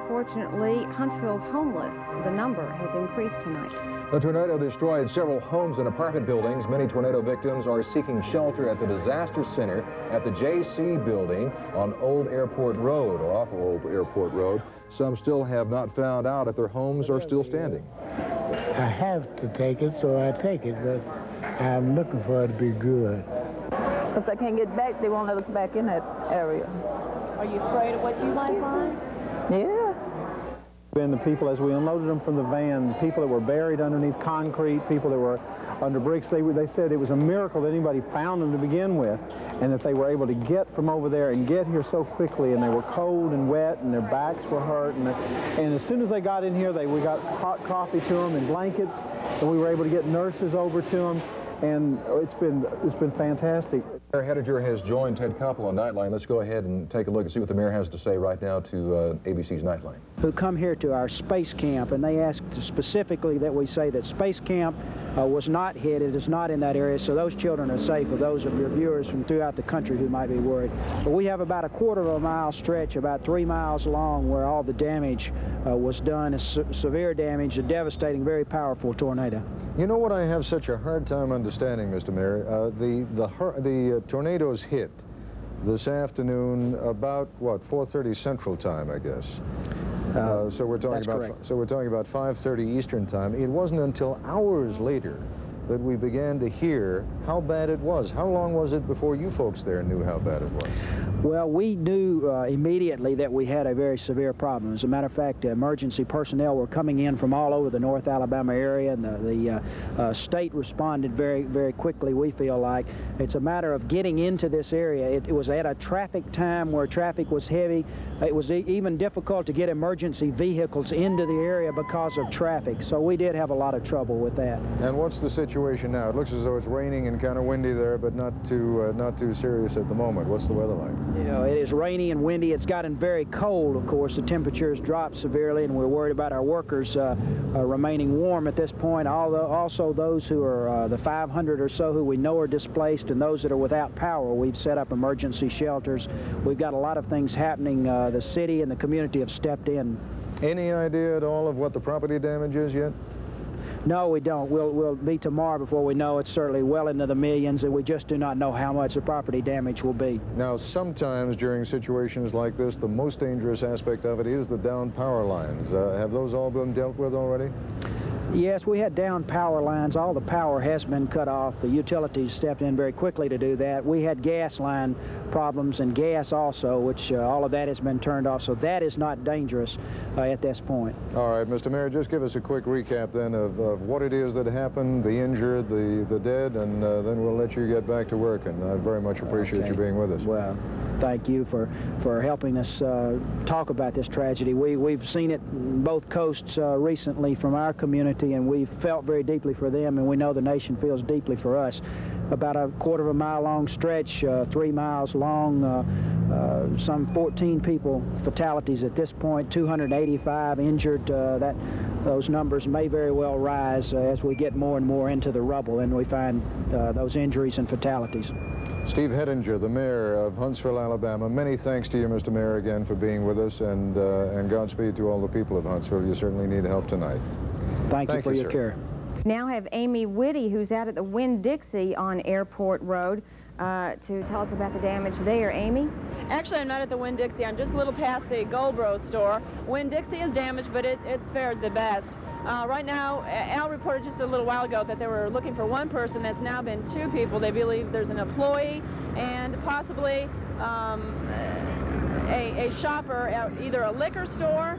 unfortunately, Huntsville's homeless. The number has increased tonight. The tornado destroyed several homes and apartment buildings. Many tornado victims are seeking shelter at the disaster center at the JC building on Old Airport Road, or off of Old Airport Road. Some still have not found out if their homes are still standing. I have to take it, so I take it, but I'm looking for it to be good. Because I can't get back, they won't let us back in that area. Are you afraid of what you might find? Yeah. And the people, as we unloaded them from the van, people that were buried underneath concrete, people that were under bricks, they said it was a miracle that anybody found them to begin with, and that they were able to get from over there and get here so quickly, and they were cold and wet, and their backs were hurt, and as soon as they got in here, we got hot coffee to them and blankets, and we were able to get nurses over to them, and it's been fantastic. Mayor Hettinger has joined Ted Koppel on Nightline. Let's go ahead and take a look and see what the mayor has to say right now to ABC's Nightline. Who come here to our space camp, and they asked specifically that we say that space camp was not hit. It is not in that area, so those children are safe, for those of your viewers from throughout the country who might be worried. But we have about a quarter of a mile stretch, about 3 miles long, where all the damage was done. It's severe damage, a devastating, very powerful tornado. You know what I have such a hard time understanding, Mr. Mayor? The tornadoes hit this afternoon about, what, 4:30 Central Time, I guess. So we're talking about 5:30 Eastern Time. It wasn't until hours later that we began to hear how bad it was. How long was it before you folks there knew how bad it was? Well, we knew immediately that we had a very severe problem. As a matter of fact, emergency personnel were coming in from all over the North Alabama area, and the state responded very, very quickly, we feel like. It's a matter of getting into this area. It was at a traffic time where traffic was heavy. It was even difficult to get emergency vehicles into the area because of traffic, so we did have a lot of trouble with that. And what's the situation now? It looks as though it's raining and kind of windy there, but not too serious at the moment. What's the weather like? You know, it is rainy and windy. It's gotten very cold, of course. The temperatures dropped severely, and we're worried about our workers remaining warm at this point. Although also those who are the 500 or so who we know are displaced, and those that are without power, we've set up emergency shelters. We've got a lot of things happening. The city and the community have stepped in. Any idea at all of what the property damage is yet? No, we don't. We'll be tomorrow before we know. It's certainly well into the millions, and we just do not know how much the property damage will be. Now, sometimes during situations like this, the most dangerous aspect of it is the downed power lines. Have those all been dealt with already? Yes, we had down power lines. All the power has been cut off. The utilities stepped in very quickly to do that. We had gas line problems and gas also, which all of that has been turned off, so that is not dangerous at this point. All right, Mr. Mayor, just give us a quick recap then of what it is that happened, the injured, the dead, and then we'll let you get back to work, and I very much appreciate you being with us. Well, thank you for helping us talk about this tragedy. We've seen it in both coasts recently from our community, and we've felt very deeply for them, and we know the nation feels deeply for us. About a quarter of a mile long stretch, 3 miles long, some 14 people fatalities at this point, 285 injured. Those numbers may very well rise as we get more and more into the rubble and we find those injuries and fatalities. Steve Hettinger, the mayor of Huntsville, Alabama. Many thanks to you, Mr. Mayor, again for being with us, and Godspeed to all the people of Huntsville. You certainly need help tonight. Thank you for your care. Now have Amy Witte, who's out at the Winn-Dixie on Airport Road, to tell us about the damage there. Amy? Actually, I'm not at the Winn-Dixie. I'm just a little past the Goldboro store. Winn-Dixie is damaged, but it's fared the best. Right now, Al reported just a little while ago that they were looking for one person. That's now been 2 people. They believe there's an employee and possibly a shopper at either a liquor store.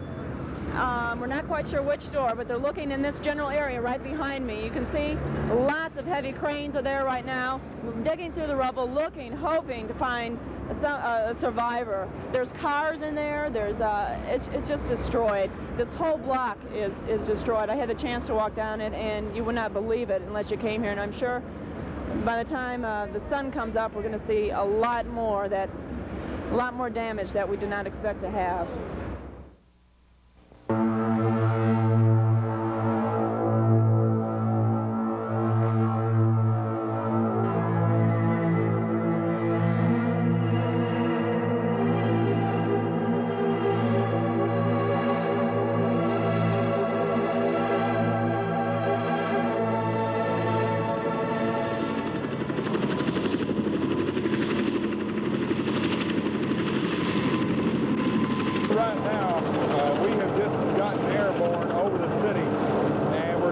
We're not quite sure which store, but they're looking in this general area right behind me. You can see lots of heavy cranes are there right now, digging through the rubble, looking, hoping to find a survivor. There's cars in there. It's just destroyed. This whole block is destroyed. I had the chance to walk down it, and you would not believe it unless you came here. And I'm sure by the time the sun comes up, we're going to see a lot more damage that we did not expect to have.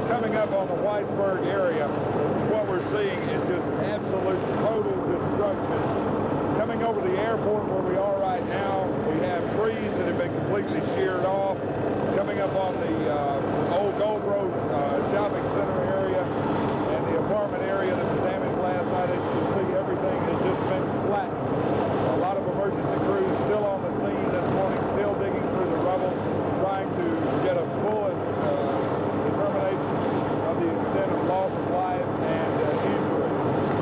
coming up on the Whitesburg area, what we're seeing is just absolute total destruction. Coming over the airport where we are right now, we have trees that have been completely sheared off. Coming up on the old Gold Road shopping center area and the apartment area that was damaged last night, as you can see, everything has just been flattened. A lot of emergency crews still on the scene this morning, still digging through the rubble, trying to get a full determination of the extent of loss of life and injury.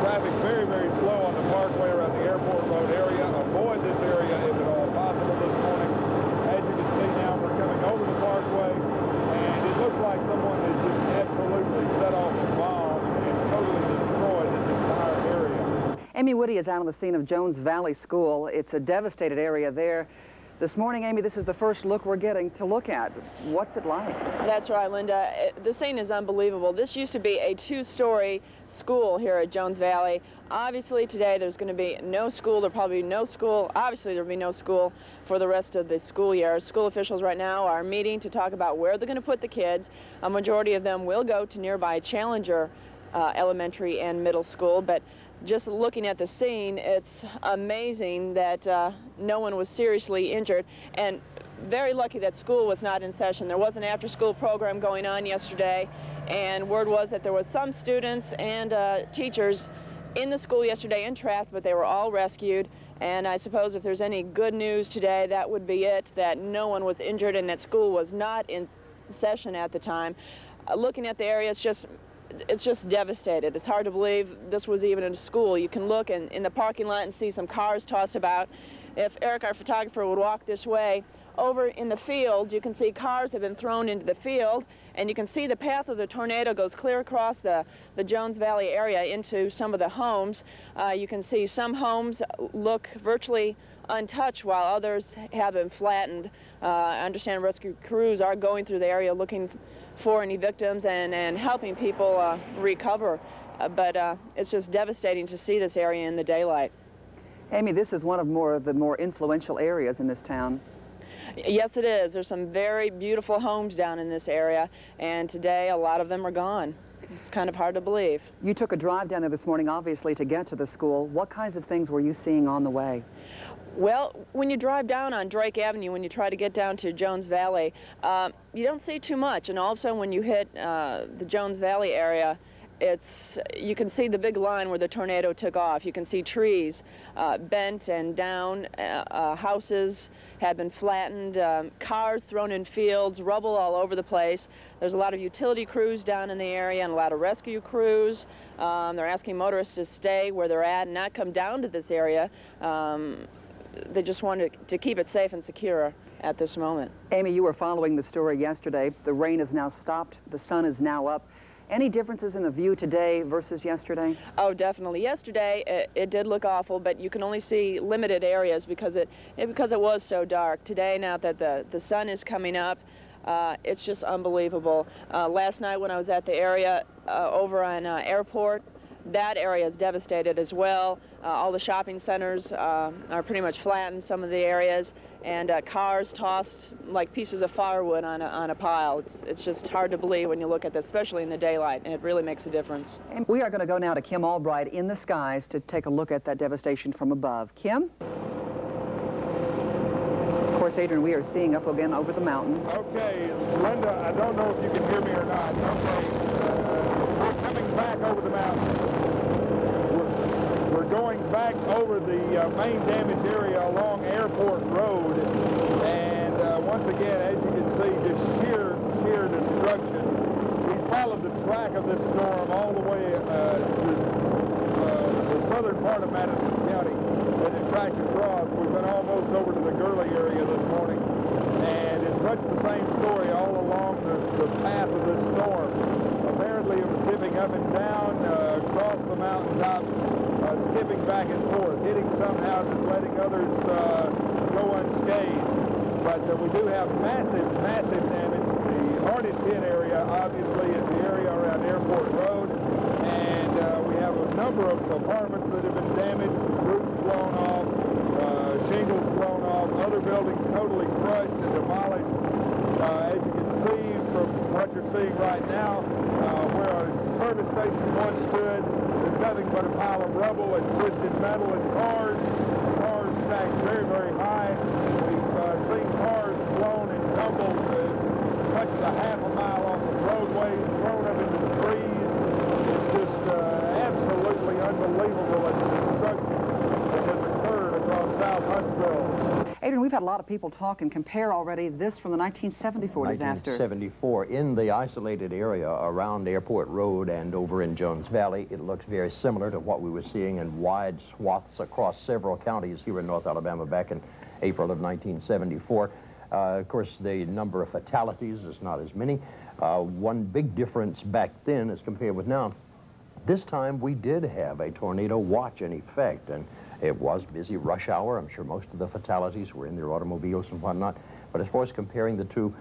Traffic very, very slow on the parkway around the airport road area. Avoid this area if at all possible this morning. As you can see now, we're coming over the parkway, and it looks like someone has just absolutely set off a bomb and totally destroyed this entire area. Amy Witte is out on the scene of Jones Valley School. It's a devastated area there. This morning, Amy, this is the first look we're getting to look at. What's it like? That's right, Linda. The scene is unbelievable. This used to be a two-story school here at Jones Valley. Obviously, today there's going to be no school. There'll probably be no school. Obviously, there'll be no school for the rest of the school year. School officials right now are meeting to talk about where they're going to put the kids. A majority of them will go to nearby Challenger Elementary and Middle School, but just looking at the scene, it's amazing that no one was seriously injured, and very lucky that school was not in session. There was an after-school program going on yesterday, and word was that there was some students and teachers in the school yesterday entrapped, but they were all rescued. And I suppose if there's any good news today, that would be it, that no one was injured and that school was not in session at the time. Looking at the area, it's just devastated. It's hard to believe this was even in a school. You can look in the parking lot and see some cars tossed about. If Eric, our photographer, would walk this way, over in the field, you can see cars have been thrown into the field, and you can see the path of the tornado goes clear across the Jones Valley area into some of the homes. You can see some homes look virtually untouched while others have been flattened. I understand rescue crews are going through the area looking for any victims and helping people recover. But it's just devastating to see this area in the daylight. Amy, this is one of the more influential areas in this town. Yes, it is. There's some very beautiful homes down in this area, and today a lot of them are gone. It's kind of hard to believe. You took a drive down there this morning, obviously, to get to the school. What kinds of things were you seeing on the way? Well, when you drive down on Drake Avenue, when you try to get down to Jones Valley, you don't see too much. And also when you hit the Jones Valley area, you can see the big line where the tornado took off. You can see trees bent and down, houses have been flattened, cars thrown in fields, rubble all over the place. There's a lot of utility crews down in the area and a lot of rescue crews. They're asking motorists to stay where they're at and not come down to this area. They just wanted to keep it safe and secure at this moment. Amy, you were following the story yesterday. The rain is now stopped. The sun is now up. Any differences in the view today versus yesterday? Oh, definitely. Yesterday, it did look awful, but you can only see limited areas because it was so dark. Today, now that the sun is coming up, it's just unbelievable. Last night when I was at the area over on Airport, that area is devastated as well. All the shopping centers are pretty much flattened, some of the areas, and cars tossed like pieces of firewood on a pile. It's just hard to believe when you look at this, especially in the daylight, and it really makes a difference. And we are going to go now to Kim Albright in the skies to take a look at that devastation from above. Kim? Of course, Adrian, we are seeing up again over the mountain. Okay, Linda, I don't know if you can hear me or not. Okay, we're coming back over the mountain. We're going back over the main damage area along Airport Road, and once again, as you can see, just sheer destruction. We followed the track of this storm all the way to the southern part of Madison County that it tracked across. We've been almost over to the Hurley area this morning, and it's much the same story all along the path of this storm. Apparently, it was dipping up and down across the mountaintops, skipping back and forth, hitting some houses, letting others go unscathed. But we do have massive damage. The hardest hit area, obviously, is the area around Airport Road. And we have a number of apartments that have been damaged, roofs blown off, shingles blown off, other buildings totally crushed and demolished. As you can see from what you're seeing right now, where a service station once stood, there's nothing but a pile of rubble and twisted metal and cars stacked very, very high. We've seen cars blown and tumbled as much as a half a mile off the roadway, thrown up into the trees. It's just absolutely unbelievable the destruction that has occurred across South Huntsville. Adrian, we've had a lot of people talk and compare already this from the 1974 disaster. 1974, in the isolated area around Airport Road and over in Jones Valley, it looks very similar to what we were seeing in wide swaths across several counties here in North Alabama back in April of 1974. Of course, the number of fatalities is not as many. One big difference back then as compared with now, this time we did have a tornado watch in effect, and it was busy rush hour. I'm sure most of the fatalities were in their automobiles and whatnot. But as far as comparing the two,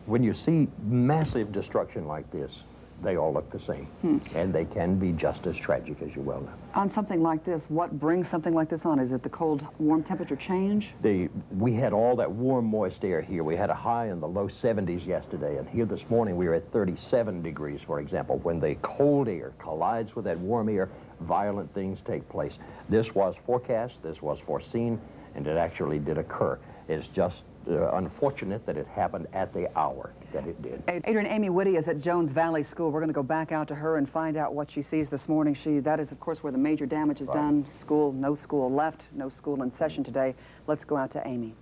when you see massive destruction like this, they all look the same. And they can be just as tragic, as you well know. On something like this, what brings something like this on? Is it the cold, warm temperature change? We had all that warm, moist air here. We had a high in the low 70s yesterday, and here this morning we were at 37 degrees, for example. When the cold air collides with that warm air, violent things take place. This was forecast, this was foreseen, and it actually did occur. It's just unfortunate that it happened at the hour that it did. Adrian, Amy Witte is at Jones Valley School. We're going to go back out to her and find out what she sees this morning. That is, of course, where the major damage is done. School, no school left, no school in session today. Let's go out to Amy.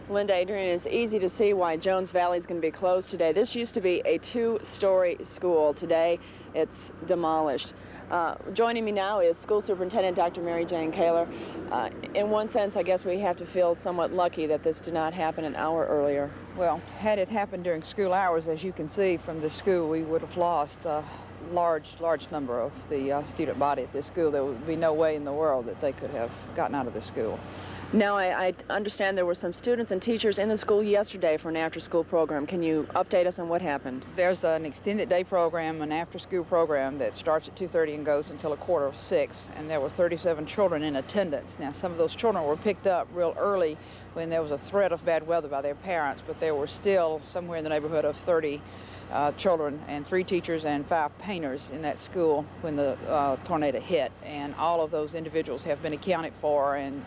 Linda, Adrian, it's easy to see why Jones Valley is going to be closed today. This used to be a two-story school. Today, it's demolished. Joining me now is School Superintendent Dr. Mary Jane Keller. In one sense, I guess we have to feel somewhat lucky that this did not happen an hour earlier. Well, had it happened during school hours, as you can see from the school, we would have lost a large number of the student body at this school. There would be no way in the world that they could have gotten out of the school. Now, I understand there were some students and teachers in the school yesterday for an after-school program. Can you update us on what happened? There's an extended day program, an after-school program that starts at 2:30 and goes until 5:45, and there were 37 children in attendance. Now, some of those children were picked up real early when there was a threat of bad weather by their parents, but there were still somewhere in the neighborhood of 30 children and 3 teachers and 5 painters in that school when the tornado hit, and all of those individuals have been accounted for, and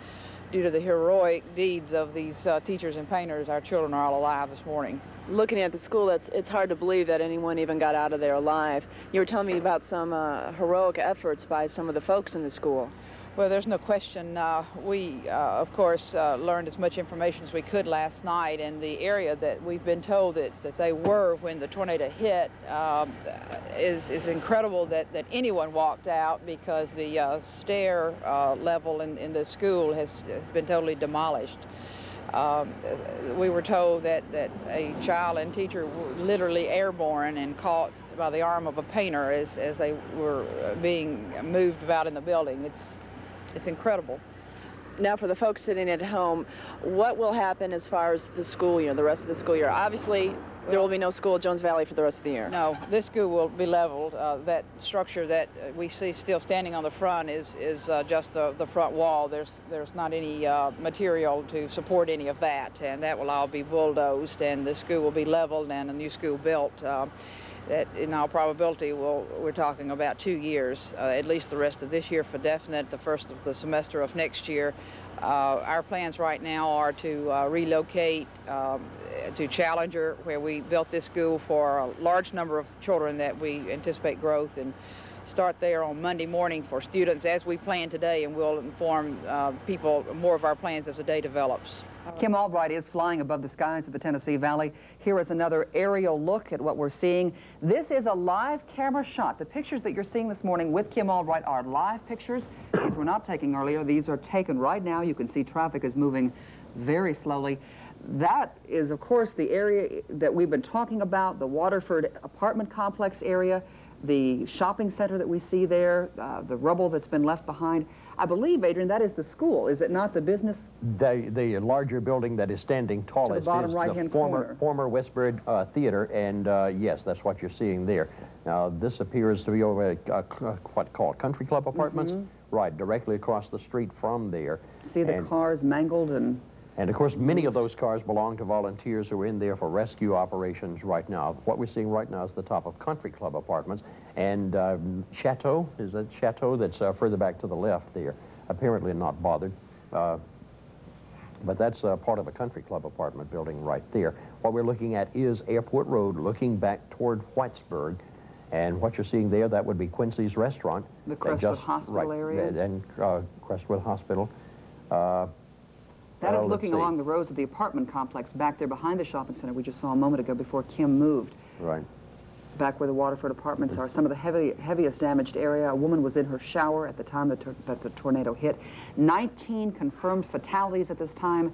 due to the heroic deeds of these teachers and painters, our children are all alive this morning. Looking at the school, it's hard to believe that anyone even got out of there alive. You were telling me about some heroic efforts by some of the folks in the school. Well, there's no question. We, of course, learned as much information as we could last night, and the area that we've been told that they were when the tornado hit is incredible that anyone walked out, because the stair level in the school has been totally demolished. We were told that a child and teacher were literally airborne and caught by the arm of a painter as they were being moved about in the building. It's incredible. Now, for the folks sitting at home, what will happen as far as the school year, the rest of the school year? Obviously, there will be no school at Jones Valley for the rest of the year. No, this school will be leveled. That structure that we see still standing on the front is just the front wall. There's not any material to support any of that, and that will all be bulldozed, and the school will be leveled and a new school built. That in all probability we're talking about 2 years, at least the rest of this year for definite, the first of the semester of next year. Our plans right now are to relocate to Challenger, where we built this school for a large number of children that we anticipate growth, and start there on Monday morning for students as we plan today, and we'll inform people more of our plans as the day develops. Kim Albright is flying above the skies of the Tennessee Valley. Here is another aerial look at what we're seeing. This is a live camera shot. The pictures that you're seeing this morning with Kim Albright are live pictures. These were not taken earlier. These are taken right now. You can see traffic is moving very slowly. That is, of course, the area that we've been talking about, the Waterford apartment complex area, the shopping center that we see there, the rubble that's been left behind. I believe, Adrian, that is the school, is it not, the business? The larger building that is standing tallest is the former Westbury Theater, and yes, that's what you're seeing there. Now, this appears to be over what called Country Club Apartments, right, directly across the street from there. See the cars mangled and And of course, many of those cars belong to volunteers who are in there for rescue operations right now. What we're seeing right now is the top of Country Club apartments. And Chateau, is that Chateau that's further back to the left there? Apparently not bothered. But that's part of a Country Club apartment building right there. What we're looking at is Airport Road, looking back toward Whitesburg. And what you're seeing there, that would be Quincy's Restaurant. The Crestwood Hospital area. And Crestwood Hospital. That is looking along the rows of the apartment complex back there behind the shopping center we just saw a moment ago before Kim moved. Right. Back where the Waterford apartments are, some of the heaviest damaged area. A woman was in her shower at the time that the tornado hit. 19 confirmed fatalities at this time.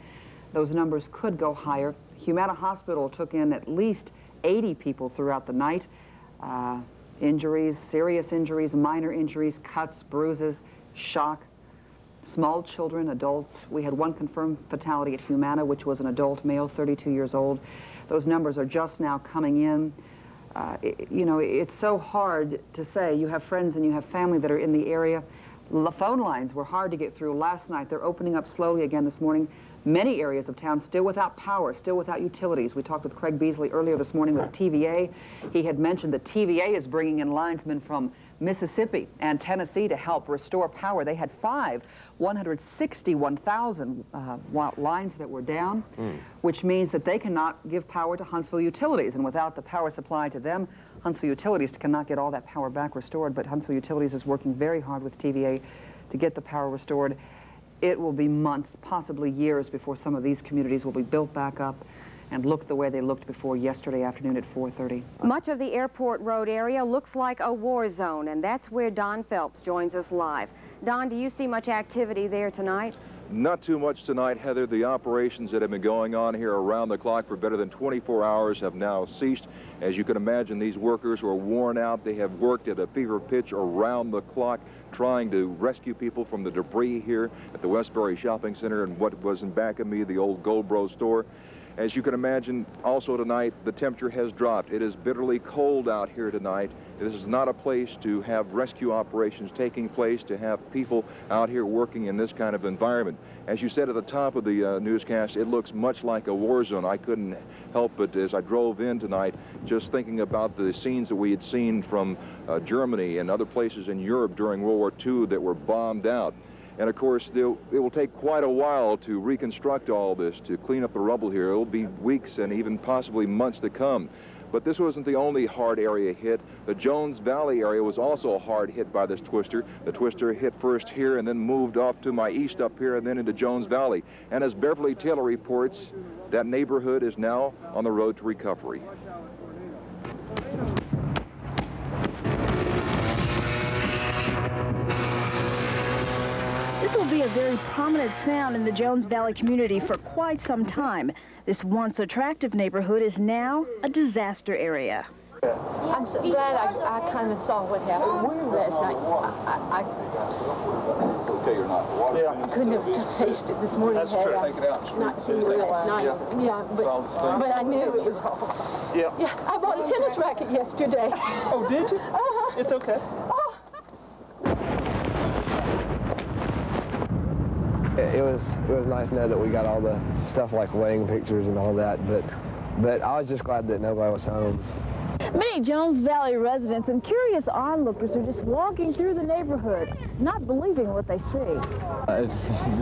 Those numbers could go higher. Humana Hospital took in at least 80 people throughout the night. Injuries, serious injuries, minor injuries, cuts, bruises, shock. Small children, adults. We had one confirmed fatality at Humana, which was an adult male, 32 years old. Those numbers are just now coming in. You know, it's so hard to say. You have friends and you have family that are in the area. The phone lines were hard to get through last night. They're opening up slowly again this morning. Many areas of town still without power, still without utilities. We talked with Craig Beasley earlier this morning with TVA. He had mentioned that TVA is bringing in linesmen from Mississippi and Tennessee to help restore power. They had 161,000 watt lines that were down, which means that they cannot give power to Huntsville Utilities. And without the power supply to them, Huntsville Utilities cannot get all that power back restored. But Huntsville Utilities is working very hard with TVA to get the power restored. It will be months, possibly years, before some of these communities will be built back up and look the way they looked before yesterday afternoon at 4:30. Much of the Airport Road area looks like a war zone, and that's where Don Phelps joins us live. Don, do you see much activity there tonight? Not too much tonight, Heather. The operations that have been going on here around the clock for better than 24 hours have now ceased. As you can imagine, these workers are worn out. They have worked at a fever pitch around the clock trying to rescue people from the debris here at the Westbury Shopping Center and what was in back of me, the old Goldbro store. As you can imagine, also tonight, the temperature has dropped. It is bitterly cold out here tonight. This is not a place to have rescue operations taking place, to have people out here working in this kind of environment. As you said at the top of the newscast, it looks much like a war zone. I couldn't help but, as I drove in tonight, just thinking about the scenes that we had seen from Germany and other places in Europe during World War II that were bombed out. And of course, it will take quite a while to reconstruct all this, to clean up the rubble here. It will be weeks and even possibly months to come. But this wasn't the only hard area hit. The Jones Valley area was also hard hit by this twister. The twister hit first here and then moved off to my east up here and then into Jones Valley. And as Beverly Taylor reports, that neighborhood is now on the road to recovery. This will be a very prominent sound in the Jones Valley community for quite some time. This once attractive neighborhood is now a disaster area. I'm so glad I kind of saw what happened last night. It's okay or not. I couldn't have tasted this morning had I not seen it last night. Yeah, but I knew it was awful. Yeah, I bought a tennis racket yesterday. Oh, did you? Uh-huh. It's okay. It was nice to know that we got all the stuff like wedding pictures and all that, but I was just glad that nobody was home. Many Jones Valley residents and curious onlookers are just walking through the neighborhood, not believing what they see.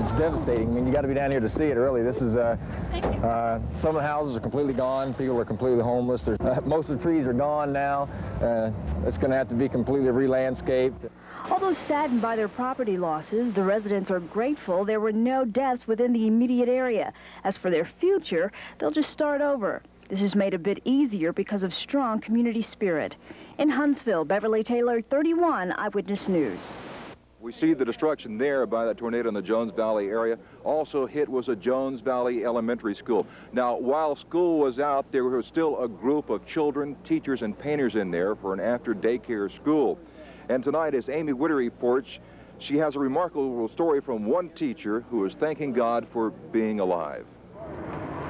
It's devastating. I mean, you got to be down here to see it, really. This is, some of the houses are completely gone. People are completely homeless. Most of the trees are gone now. It's going to have to be completely re-landscaped. Although saddened by their property losses, the residents are grateful there were no deaths within the immediate area. As for their future, they'll just start over. This is made a bit easier because of strong community spirit. In Huntsville, Beverly Taylor, 31 Eyewitness News. We see the destruction there by that tornado in the Jones Valley area. Also hit was a Jones Valley Elementary School. Now, while school was out, there was still a group of children, teachers, and painters in there for an after-daycare school. And tonight, as Amy Witte reports, she has a remarkable story from one teacher who is thanking God for being alive.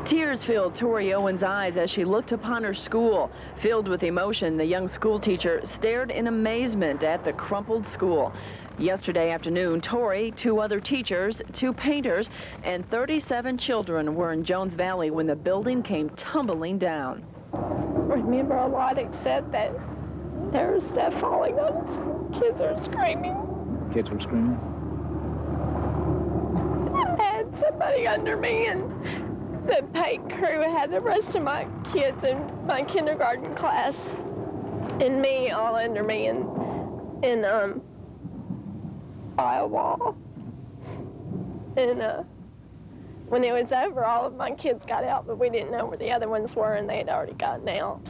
Tears filled Tori Owen's eyes as she looked upon her school. Filled with emotion, the young school teacher stared in amazement at the crumpled school. Yesterday afternoon, Tori, 2 other teachers, 2 painters, and 37 children were in Jones Valley when the building came tumbling down. Remember a lot except that there was stuff falling on us. Kids are screaming. Kids were screaming? I had somebody under me, and the paint crew had the rest of my kids in my kindergarten class, and me all under me by a wall. And when it was over, all of my kids got out, but we didn't know where the other ones were, and they had already gotten out.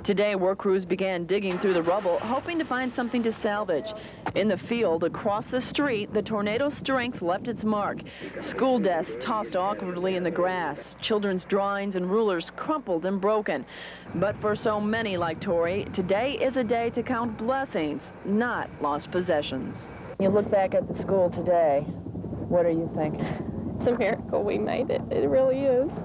Today, work crews began digging through the rubble, hoping to find something to salvage. In the field across the street, the tornado's strength left its mark. School desks tossed awkwardly in the grass, children's drawings and rulers crumpled and broken. But for so many like Tori, today is a day to count blessings, not lost possessions. You look back at the school today, what are you thinking? It's a miracle we made it. It really is.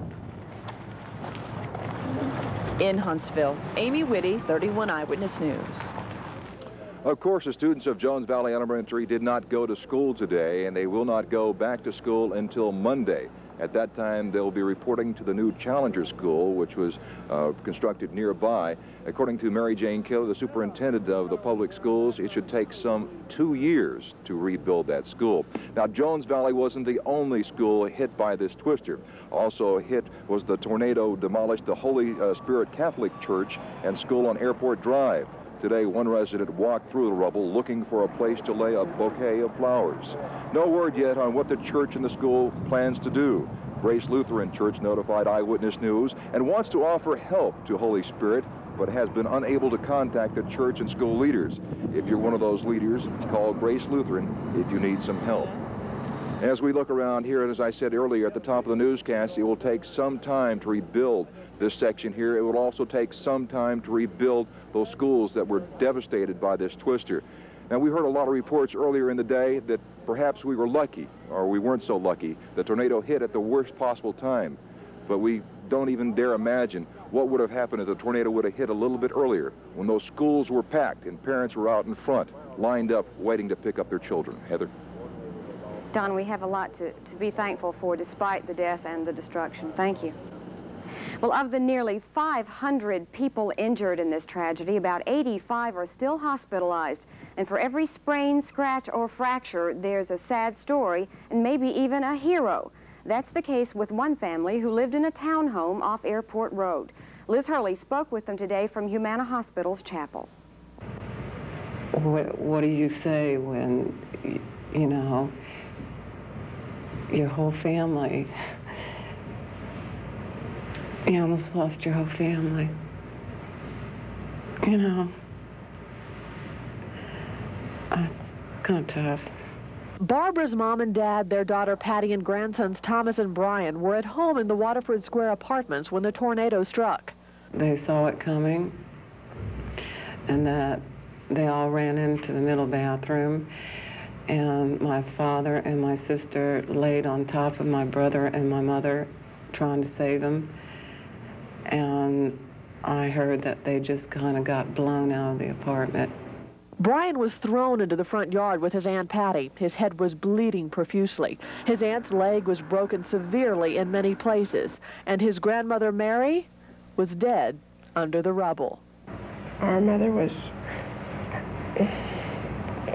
In Huntsville, Amy Witte, 31 Eyewitness News. Of course, the students of Jones Valley Elementary did not go to school today, and they will not go back to school until Monday. At that time, they'll be reporting to the new Challenger School, which was constructed nearby. According to Mary Jane Keller, the superintendent of the public schools, it should take some 2 years to rebuild that school. Now, Jones Valley wasn't the only school hit by this twister. Also hit was the tornado demolished the Holy Spirit Catholic Church and school on Airport Drive. Today, one resident walked through the rubble looking for a place to lay a bouquet of flowers. No word yet on what the church and the school plans to do. Grace Lutheran Church notified Eyewitness News and wants to offer help to Holy Spirit, but has been unable to contact the church and school leaders. If you're one of those leaders, call Grace Lutheran if you need some help. As we look around here, and as I said earlier at the top of the newscast, it will take some time to rebuild this section here. It will also take some time to rebuild those schools that were devastated by this twister. Now, we heard a lot of reports earlier in the day that perhaps we were lucky, or we weren't so lucky. The tornado hit at the worst possible time. But we don't even dare imagine what would have happened if the tornado would have hit a little bit earlier, when those schools were packed and parents were out in front, lined up, waiting to pick up their children. Heather? Don, we have a lot to be thankful for despite the death and the destruction. Thank you. Well, of the nearly 500 people injured in this tragedy, about 85 are still hospitalized. And for every sprain, scratch, or fracture, there's a sad story and maybe even a hero. That's the case with one family who lived in a townhome off Airport Road. Liz Hurley spoke with them today from Humana Hospital's chapel. What do you say when, you know, your whole family, you almost lost your whole family, you know? It's kind of tough. Barbara's mom and dad, their daughter Patty, and grandsons Thomas and Brian were at home in the Waterford Square apartments when the tornado struck. They saw it coming, and that they all ran into the middle bathroom, and my father and my sister laid on top of my brother and my mother trying to save them. And I heard that they just kind of got blown out of the apartment. Brian was thrown into the front yard with his Aunt Patty. His head was bleeding profusely. His aunt's leg was broken severely in many places. And his grandmother, Mary, was dead under the rubble. Our mother was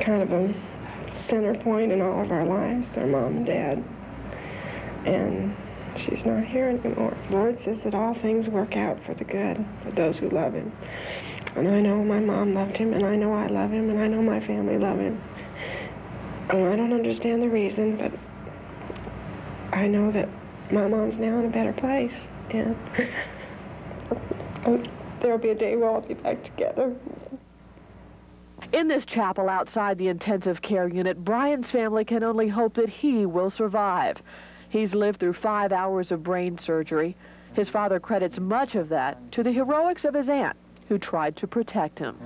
kind of a center point in all of our lives, our mom and dad. And she's not here anymore. The Lord says that all things work out for the good for those who love him. And I know my mom loved him, and I know I love him, and I know my family love him. And I don't understand the reason, but I know that my mom's now in a better place, and there'll be a day we'll all be back together. In this chapel outside the intensive care unit, Brian's family can only hope that he will survive. He's lived through 5 hours of brain surgery. His father credits much of that to the heroics of his aunt, who tried to protect him.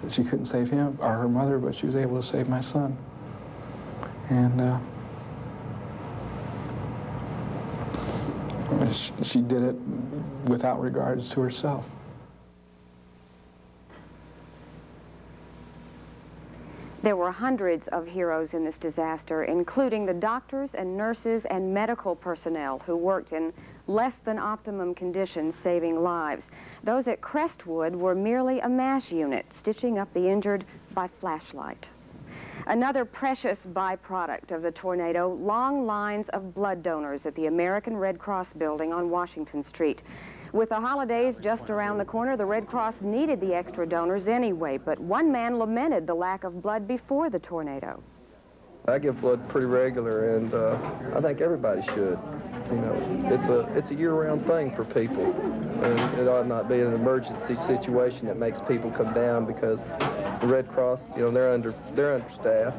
She couldn't save him or her mother, but she was able to save my son. And she did it without regards to herself. There were hundreds of heroes in this disaster, including the doctors and nurses and medical personnel who worked in less than optimum conditions saving lives. Those at Crestwood were merely a MASH unit, stitching up the injured by flashlight. Another precious byproduct of the tornado, long lines of blood donors at the American Red Cross building on Washington Street. With the holidays just around the corner, the Red Cross needed the extra donors anyway, but one man lamented the lack of blood before the tornado. I give blood pretty regular, and I think everybody should. You know, it's a year-round thing for people, and it ought not be an emergency situation that makes people come down, because the Red Cross, you know, they're understaffed,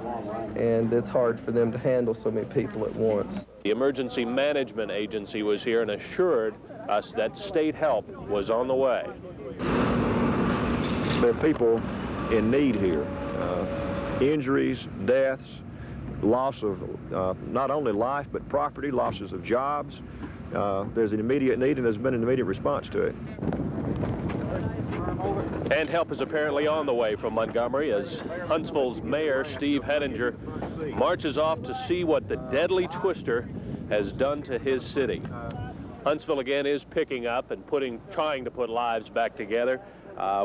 and it's hard for them to handle so many people at once. The Emergency Management Agency was here and assured us that state help was on the way. There are people in need here. Injuries, deaths, loss of not only life but property, losses of jobs. There's an immediate need, and there's been an immediate response to it. And help is apparently on the way from Montgomery as Huntsville's Mayor, Steve Hettinger, marches off to see what the deadly twister has done to his city. Huntsville again is picking up and trying to put lives back together.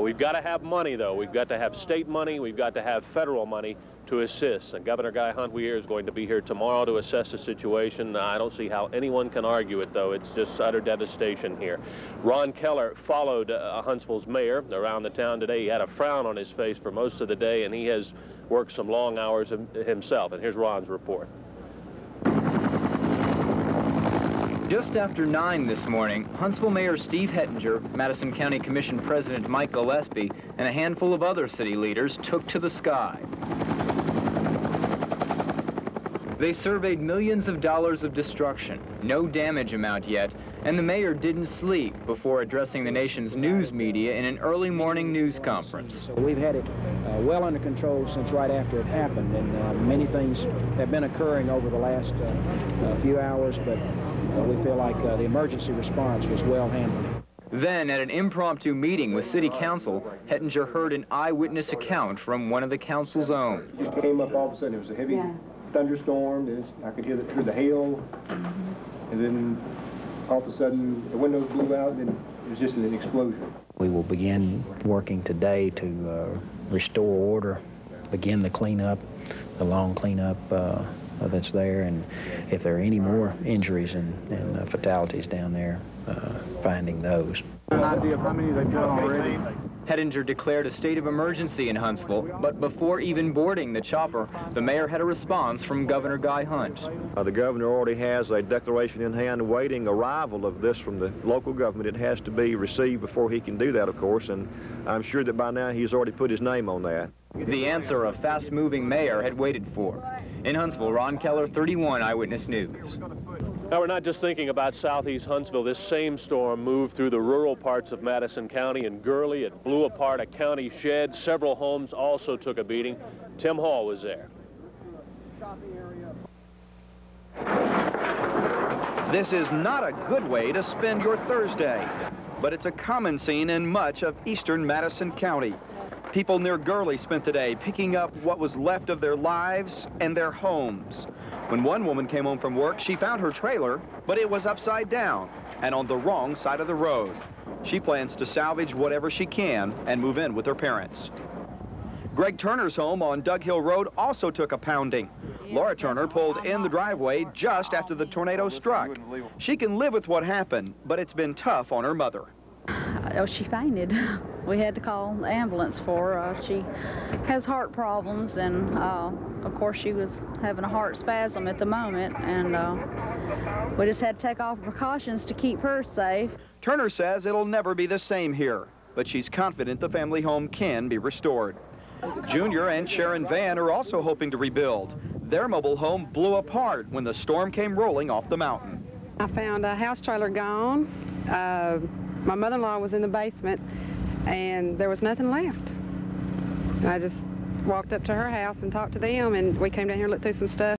We've got to have money, though. We've got to have state money. We've got to have federal money to assist. And Governor Guy Huntweir is going to be here tomorrow to assess the situation. I don't see how anyone can argue it, though. It's just utter devastation here. Ron Keller followed Huntsville's mayor around the town today. He had a frown on his face for most of the day, and he has worked some long hours himself. And here's Ron's report. Just after 9 this morning, Huntsville Mayor Steve Hettinger, Madison County Commission President Mike Gillespie, and a handful of other city leaders took to the sky. They surveyed millions of dollars of destruction, no damage amount yet, and the mayor didn't sleep before addressing the nation's news media in an early morning news conference. We've had it well under control since right after it happened, and many things have been occurring over the last few hours, but we feel like the emergency response was well handled. Then, at an impromptu meeting with City Council, Hettinger heard an eyewitness account from one of the council's own. It just came up all of a sudden. It was a heavy thunderstorm. I could hear the hail, and then all of a sudden the windows blew out, and then it was just an explosion. We will begin working today to restore order, begin the cleanup, the long cleanup that's there, and if there are any more injuries and fatalities down there, finding those. An idea of how many they've done already? Hettinger declared a state of emergency in Huntsville, but before even boarding the chopper, the mayor had a response from Governor Guy Hunt. The governor already has a declaration in hand awaiting arrival of this from the local government. It has to be received before he can do that, of course, and I'm sure that by now he's already put his name on that. The answer a fast-moving mayor had waited for. In Huntsville, Ron Keller, 31 Eyewitness News. Now, we're not just thinking about southeast Huntsville. This same storm moved through the rural parts of Madison County and Hurley. It blew apart a county shed. Several homes also took a beating. Tim Hall was there. This is not a good way to spend your Thursday, but it's a common scene in much of eastern Madison County. People near Hurley spent the day picking up what was left of their lives and their homes. When one woman came home from work, she found her trailer, but it was upside down and on the wrong side of the road. She plans to salvage whatever she can and move in with her parents. Greg Turner's home on Dug Hill Road also took a pounding. Laura Turner pulled in the driveway just after the tornado struck. She can live with what happened, but it's been tough on her mother. Oh, she fainted. We had to call the ambulance for her. She has heart problems, and of course she was having a heart spasm at the moment, and we just had to take all precautions to keep her safe. Turner says it'll never be the same here, but she's confident the family home can be restored. Junior and Sharon Van are also hoping to rebuild. Their mobile home blew apart when the storm came rolling off the mountain. I found a house trailer gone. My mother-in-law was in the basement, and there was nothing left. I just walked up to her house and talked to them, and we came down here and looked through some stuff.